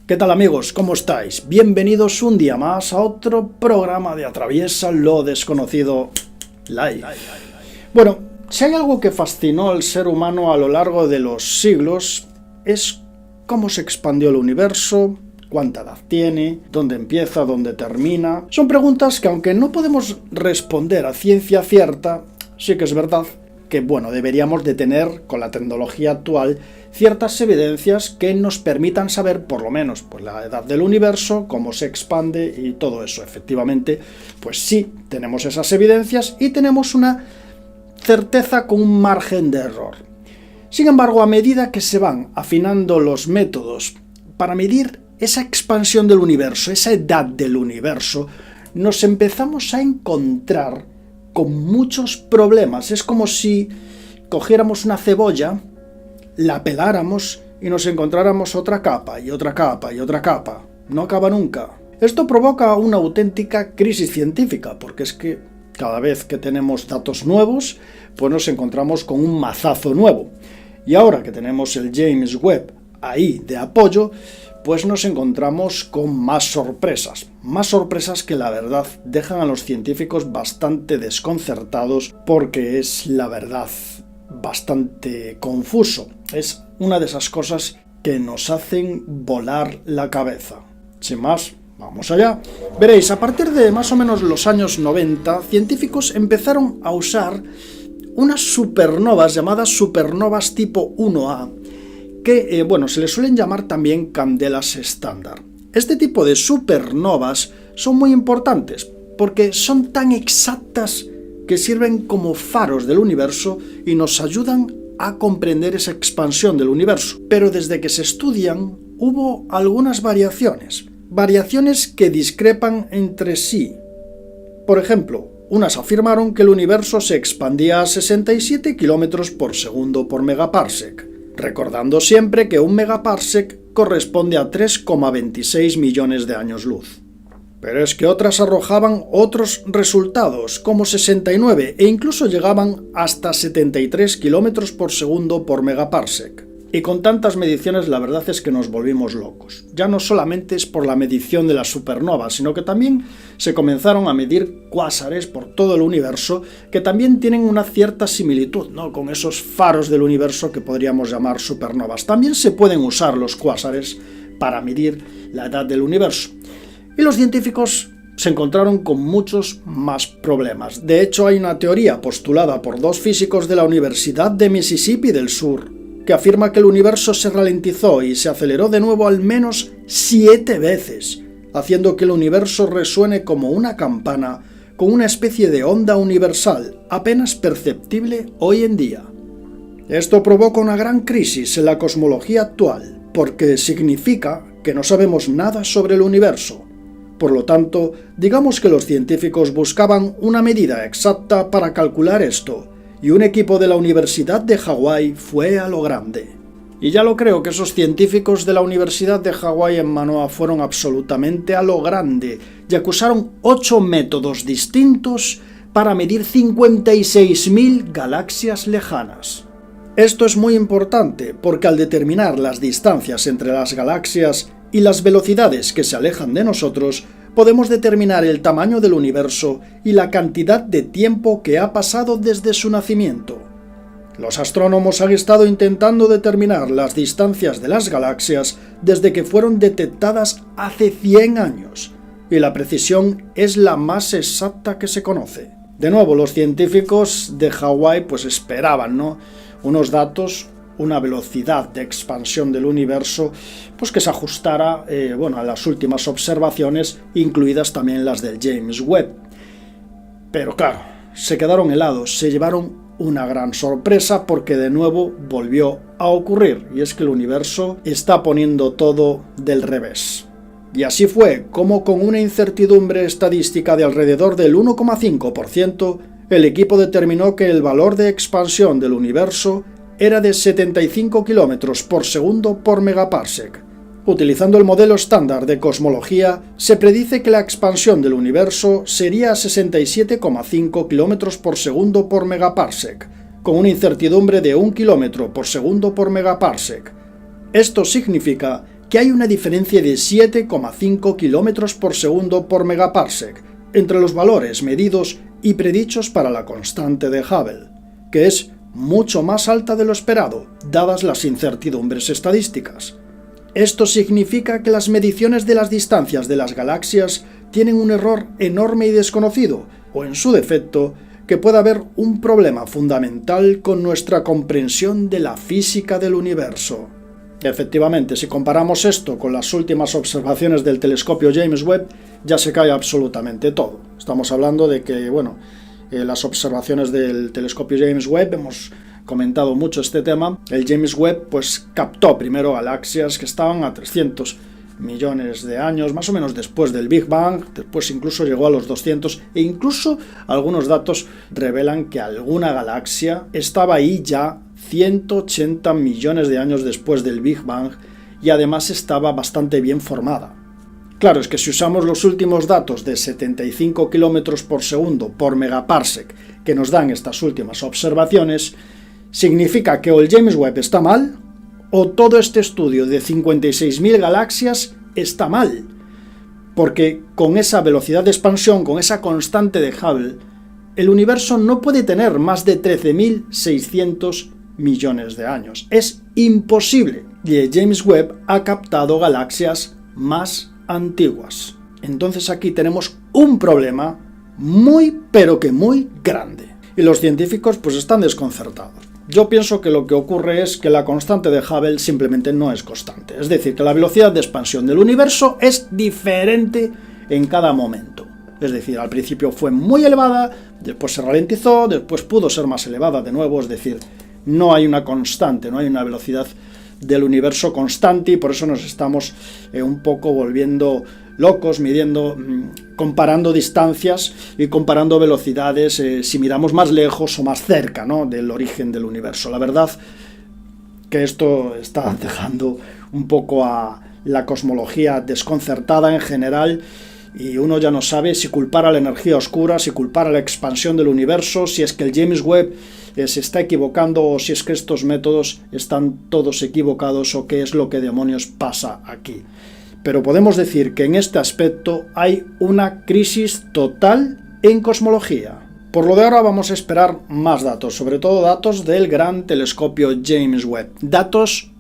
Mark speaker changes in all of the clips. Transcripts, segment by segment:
Speaker 1: ¿Qué tal amigos? ¿Cómo estáis? Bienvenidos un día más a otro programa de Atraviesa lo Desconocido Live. Bueno, si hay algo que fascinó al ser humano a lo largo de los siglos es cómo se expandió el universo, cuánta edad tiene, dónde empieza, dónde termina. Son preguntas que aunque no podemos responder a ciencia cierta, sí que es verdad que, deberíamos de tener, con la tecnología actual, ciertas evidencias que nos permitan saber, por lo menos, la edad del universo, cómo se expande y todo eso. Efectivamente, pues sí, tenemos esas evidencias y tenemos una certeza con un margen de error. Sin embargo, a medida que se van afinando los métodos para medir esa expansión del universo, esa edad del universo, nos empezamos a encontrar con muchos problemas. Es como si cogiéramos una cebolla, la peláramos y nos encontráramos otra capa y otra capa y otra capa. No acaba nunca. Esto provoca una auténtica crisis científica, porque es que cada vez que tenemos datos nuevos, pues nos encontramos con un mazazo nuevo. Y ahora que tenemos el James Webb ahí de apoyo, pues nos encontramos con más sorpresas que la verdad dejan a los científicos bastante desconcertados, porque es la verdad bastante confuso. Es una de esas cosas que nos hacen volar la cabeza. Sin más, vamos allá. Veréis, a partir de más o menos los años 90, científicos empezaron a usar unas supernovas llamadas supernovas tipo 1A, que se les suelen llamar también candelas estándar. Este tipo de supernovas son muy importantes porque son tan exactas que sirven como faros del universo y nos ayudan a comprender esa expansión del universo. Pero desde que se estudian hubo algunas variaciones que discrepan entre sí. Por ejemplo, unas afirmaron que el universo se expandía a 67 km por segundo por megaparsec, recordando siempre que un megaparsec corresponde a 3,26 millones de años luz. Pero es que otras arrojaban otros resultados, como 69, e incluso llegaban hasta 73 km por segundo por megaparsec. Y con tantas mediciones la verdad es que nos volvimos locos. Ya no solamente es por la medición de las supernovas, sino que también se comenzaron a medir cuásares por todo el universo, que también tienen una cierta similitud, ¿no?, con esos faros del universo que podríamos llamar supernovas. También se pueden usar los cuásares para medir la edad del universo. Y los científicos se encontraron con muchos más problemas. De hecho, hay una teoría postulada por dos físicos de la Universidad de Mississippi del Sur que afirma que el universo se ralentizó y se aceleró de nuevo al menos 7 veces, haciendo que el universo resuene como una campana con una especie de onda universal apenas perceptible hoy en día. Esto provoca una gran crisis en la cosmología actual, porque significa que no sabemos nada sobre el universo. Por lo tanto, digamos que los científicos buscaban una medida exacta para calcular esto, y un equipo de la Universidad de Hawái fue a lo grande. Y ya lo creo que esos científicos de la Universidad de Hawái en Manoa fueron absolutamente a lo grande, y usaron 8 métodos distintos para medir 56.000 galaxias lejanas. Esto es muy importante porque al determinar las distancias entre las galaxias y las velocidades que se alejan de nosotros, podemos determinar el tamaño del universo y la cantidad de tiempo que ha pasado desde su nacimiento. Los astrónomos han estado intentando determinar las distancias de las galaxias desde que fueron detectadas hace 100 años, y la precisión es la más exacta que se conoce. De nuevo, los científicos de Hawái esperaban, unos datos, una velocidad de expansión del universo que se ajustara a las últimas observaciones, incluidas también las del James Webb. Pero claro, se quedaron helados, se llevaron una gran sorpresa porque de nuevo volvió a ocurrir, y es que el universo está poniendo todo del revés. Y así fue como, con una incertidumbre estadística de alrededor del 1,5%, el equipo determinó que el valor de expansión del universo era de 75 km por segundo por megaparsec, Utilizando el modelo estándar de cosmología, se predice que la expansión del universo sería a 67,5 km por segundo por megaparsec, con una incertidumbre de 1 km por segundo por megaparsec. Esto significa que hay una diferencia de 7,5 km por segundo por megaparsec entre los valores medidos y predichos para la constante de Hubble, que es mucho más alta de lo esperado, dadas las incertidumbres estadísticas. Esto significa que las mediciones de las distancias de las galaxias tienen un error enorme y desconocido, o en su defecto, que pueda haber un problema fundamental con nuestra comprensión de la física del universo. Efectivamente, si comparamos esto con las últimas observaciones del telescopio James Webb, ya se cae absolutamente todo. Estamos hablando de que, las observaciones del telescopio James Webb, hemos comentado mucho este tema. El James Webb pues captó primero galaxias que estaban a 300 millones de años, más o menos después del Big Bang, después incluso llegó a los 200, e incluso algunos datos revelan que alguna galaxia estaba ahí ya 180 millones de años después del Big Bang y además estaba bastante bien formada. Claro, es que si usamos los últimos datos de 75 km por segundo por megaparsec que nos dan estas últimas observaciones, significa que o el James Webb está mal, o todo este estudio de 56.000 galaxias está mal. Porque con esa velocidad de expansión, con esa constante de Hubble, el universo no puede tener más de 13.600 millones de años. Es imposible. Y el James Webb ha captado galaxias más antiguas. Entonces aquí tenemos un problema muy, pero que muy grande. Y los científicos pues están desconcertados. Yo pienso que lo que ocurre es que la constante de Hubble simplemente no es constante. Es decir, que la velocidad de expansión del universo es diferente en cada momento. Es decir, al principio fue muy elevada, después se ralentizó, después pudo ser más elevada de nuevo. Es decir, no hay una constante, no hay una velocidad del universo constante y por eso nos estamos un poco volviendo locos, midiendo, comparando distancias y comparando velocidades si miramos más lejos o más cerca, ¿no?, del origen del universo. La verdad que esto está dejando un poco a la cosmología desconcertada en general y uno ya no sabe si culpar a la energía oscura, si culpar a la expansión del universo, si es que el James Webb se está equivocando o si es que estos métodos están todos equivocados o qué es lo que demonios pasa aquí. Pero podemos decir que en este aspecto hay una crisis total en cosmología. Por lo de ahora vamos a esperar más datos, sobre todo datos del gran telescopio James Webb. Datos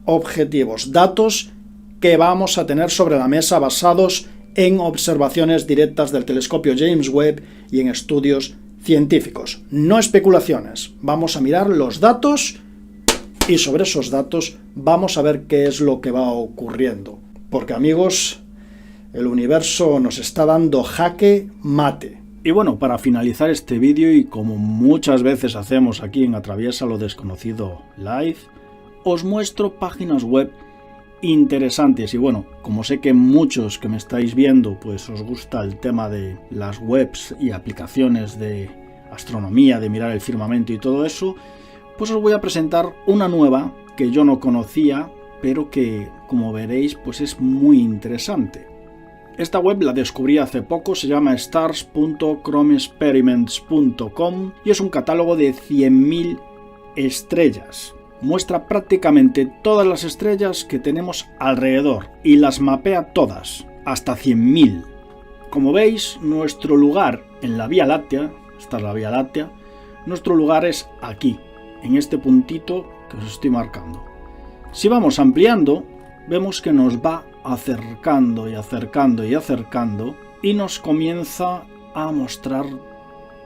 Speaker 1: objetivos, datos que vamos a tener sobre la mesa basados en observaciones directas del telescopio James Webb y en estudios científicos, no especulaciones. Vamos a mirar los datos y sobre esos datos vamos a ver qué es lo que va ocurriendo. Porque, amigos, el universo nos está dando jaque mate. Y bueno, para finalizar este vídeo, y como muchas veces hacemos aquí en Atraviesa lo Desconocido Live, os muestro páginas web interesantes. Y bueno, como sé que muchos que me estáis viendo pues os gusta el tema de las webs y aplicaciones de astronomía, de mirar el firmamento y todo eso, pues os voy a presentar una nueva que yo no conocía, pero que, como veréis, pues es muy interesante. Esta web la descubrí hace poco, se llama stars.chromeexperiments.com y es un catálogo de 100.000 estrellas. Muestra prácticamente todas las estrellas que tenemos alrededor y las mapea todas, hasta 100.000. Como veis, nuestro lugar en la Vía Láctea, esta es la Vía Láctea, nuestro lugar es aquí, en este puntito que os estoy marcando. Si vamos ampliando, vemos que nos va acercando y acercando y acercando y nos comienza a mostrar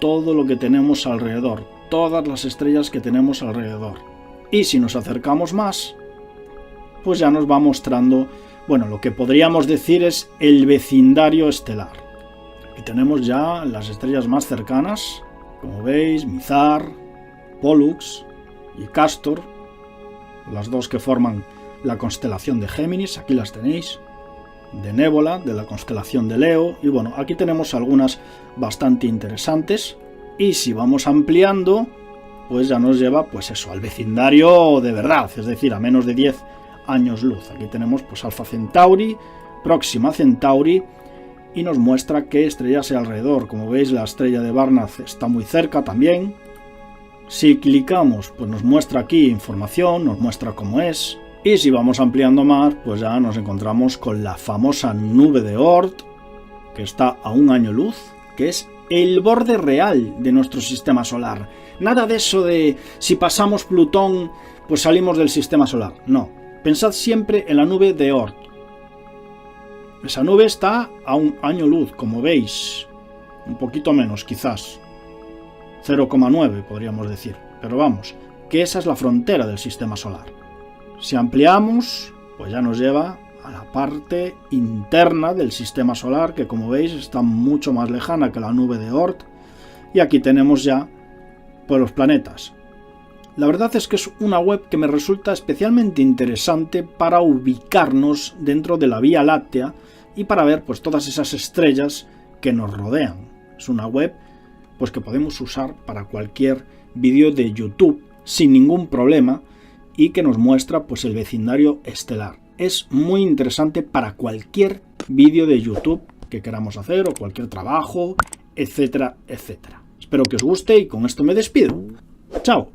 Speaker 1: todo lo que tenemos alrededor, todas las estrellas que tenemos alrededor. Y si nos acercamos más, pues ya nos va mostrando, bueno, lo que podríamos decir es el vecindario estelar. Aquí tenemos ya las estrellas más cercanas, como veis, Mizar, Pollux y Castor, las dos que forman la constelación de Géminis, aquí las tenéis, de Nébola, de la constelación de Leo, y bueno, aquí tenemos algunas bastante interesantes, y si vamos ampliando, pues ya nos lleva, pues eso, al vecindario de verdad, es decir, a menos de 10 años luz. Aquí tenemos pues Alpha Centauri, Próxima Centauri, y nos muestra qué estrellas hay alrededor. Como veis, la estrella de Barnard está muy cerca también. Si clicamos, pues nos muestra aquí información, nos muestra cómo es. Y si vamos ampliando más, pues ya nos encontramos con la famosa nube de Oort, que está a un año luz, que es el borde real de nuestro sistema solar. Nada de eso de si pasamos Plutón, pues salimos del sistema solar. No, pensad siempre en la nube de Oort. Esa nube está a un año luz, como veis. Un poquito menos, quizás. 0,9 podríamos decir. Pero vamos, que esa es la frontera del sistema solar. Si ampliamos, pues ya nos lleva a la parte interna del sistema solar, que como veis está mucho más lejana que la nube de Oort. Y aquí tenemos ya pues los planetas. La verdad es que es una web que me resulta especialmente interesante para ubicarnos dentro de la Vía Láctea y para ver pues todas esas estrellas que nos rodean. Es una web pues que podemos usar para cualquier vídeo de YouTube sin ningún problema y que nos muestra pues el vecindario estelar. Es muy interesante para cualquier vídeo de YouTube que queramos hacer o cualquier trabajo, etcétera, etcétera. Espero que os guste y con esto me despido. ¡Chao!